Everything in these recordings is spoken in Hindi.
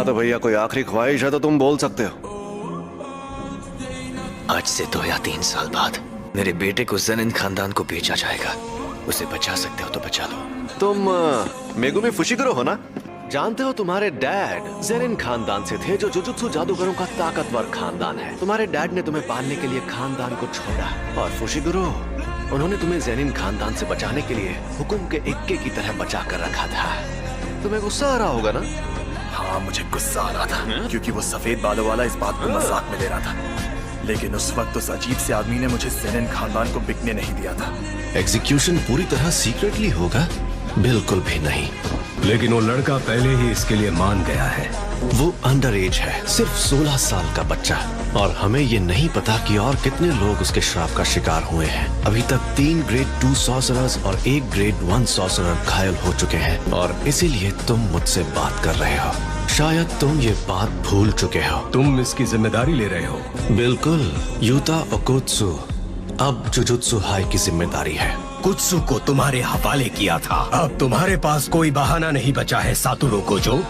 हाँ तो भैया कोई आखिरी ख्वाहिश है तो तुम बोल सकते हो। आज से 2 या 3 साल बाद मेरे बेटे को ज़ेनिन खानदान को बेचा जाएगा। उसे बचा सकते हो तो बचा लो। तुम मेगुमी फुशिकुरो हो ना? जानते हो तुम्हारे डैड ज़ेनिन खानदान से थे, जो जुजुत्सु जादूगरों का ताकतवर खानदान है। तुम्हारे डैड ने तुम्हें पालने के लिए खानदान को छोड़ा, और फुशिकुरो उन्होंने तुम्हें ज़ेनिन खानदान से बचाने के लिए हुकुम के इक्के की तरह बचा कर रखा था। तुम्हें गुस्सा आ रहा होगा ना? हाँ मुझे गुस्सा आ रहा था, क्योंकि वो सफेद बालों वाला इस बात को मजाक में ले रहा था। लेकिन उस वक्त उस अजीब से आदमी ने मुझे ज़ेनिन खानदान को बिकने नहीं दिया था। एग्जीक्यूशन पूरी तरह सीक्रेटली होगा? बिल्कुल भी नहीं। लेकिन वो लड़का पहले ही इसके लिए मान गया है। वो अंडर एज है, सिर्फ 16 साल का बच्चा, और हमें ये नहीं पता कि और कितने लोग उसके श्राप का शिकार हुए हैं। अभी तक 3 ग्रेड 2 सॉर्सरर्स और 1 ग्रेड 1 सॉर्सरर घायल हो चुके हैं, और इसीलिए तुम मुझसे बात कर रहे हो। शायद तुम ये बात भूल चुके हो। तुम इसकी जिम्मेदारी ले रहे हो? बिल्कुल, यूता ओकोत्सु अब जुजुत्सु हाई की जिम्मेदारी है। कुत्सु को तुम्हारे हवाले किया था। अब तुम्हारे पास कोई बहाना नहीं बचा है सातोरू कोजो।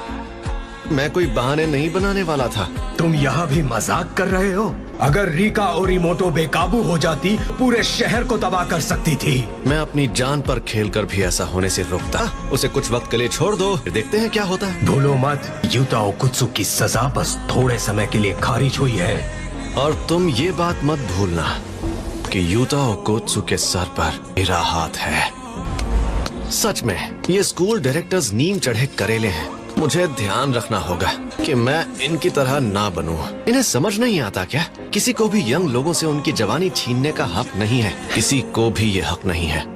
मैं कोई बहाने नहीं बनाने वाला था। तुम यहाँ भी मजाक कर रहे हो? अगर रिका ओरिमोटो बेकाबू हो जाती, पूरे शहर को तबाह कर सकती थी। मैं अपनी जान पर खेलकर भी ऐसा होने से रोकता। उसे कुछ वक्त के लिए छोड़ दो, फिर देखते हैं क्या होता है। भूलो मत, यूता ओकुत्सु की सजा बस थोड़े समय के लिए खारिज हुई है। और तुम ये बात मत भूलना कि यूता ओकोत्सु के सर पर मेरा हाथ है। सच में ये स्कूल डायरेक्टर्स नीम चढ़े करेले हैं। मुझे ध्यान रखना होगा कि मैं इनकी तरह ना बनूं। इन्हें समझ नहीं आता क्या? किसी को भी यंग लोगों से उनकी जवानी छीनने का हक नहीं है। किसी को भी ये हक नहीं है।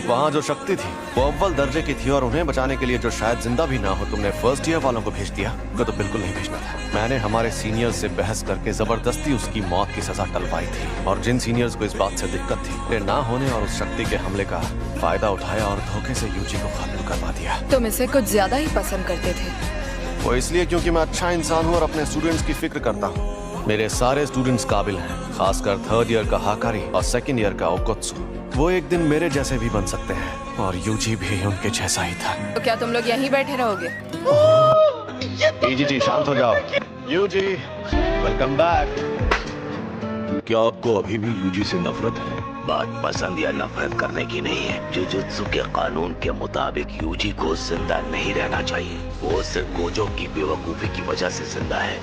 वहाँ जो शक्ति थी वो अव्वल दर्जे की थी, और उन्हें बचाने के लिए जो शायद जिंदा भी ना हो, तुमने फर्स्ट ईयर वालों को भेज दिया। वो तो बिल्कुल नहीं भेजना था। मैंने हमारे सीनियर्स से बहस करके जबरदस्ती उसकी मौत की सजा टलवाई थी, और जिन सीनियर्स को इस बात से दिक्कत थी, वे ना होने और उस शक्ति के हमले का फायदा उठाया और धोखे से यूजी को खत्म करवा दिया। तुम इसे कुछ ज्यादा ही पसंद करते थे। वो इसलिए क्योंकि मैं अच्छा इंसान हूँ और अपने स्टूडेंट्स की फिक्र करता हूँ। मेरे सारे स्टूडेंट्स काबिल हैं, खासकर 3rd ईयर का हाकारी और 2nd ईयर का ओकोत्सु। वो एक दिन मेरे जैसे भी बन सकते हैं, और यूजी भी उनके जैसा ही था। तो क्या तुम लोग यहीं बैठे रहोगे? जी शांत हो जाओ। यूजी वेलकम बैक। क्या आपको अभी भी यूजी से नफरत है? बात पसंद या नफरत करने की नहीं है। जुजुत्सु के कानून के मुताबिक यूजी को जिंदा नहीं रहना चाहिए। वो सिर्फ गोजो की बेवकूफी की वजह से जिंदा है।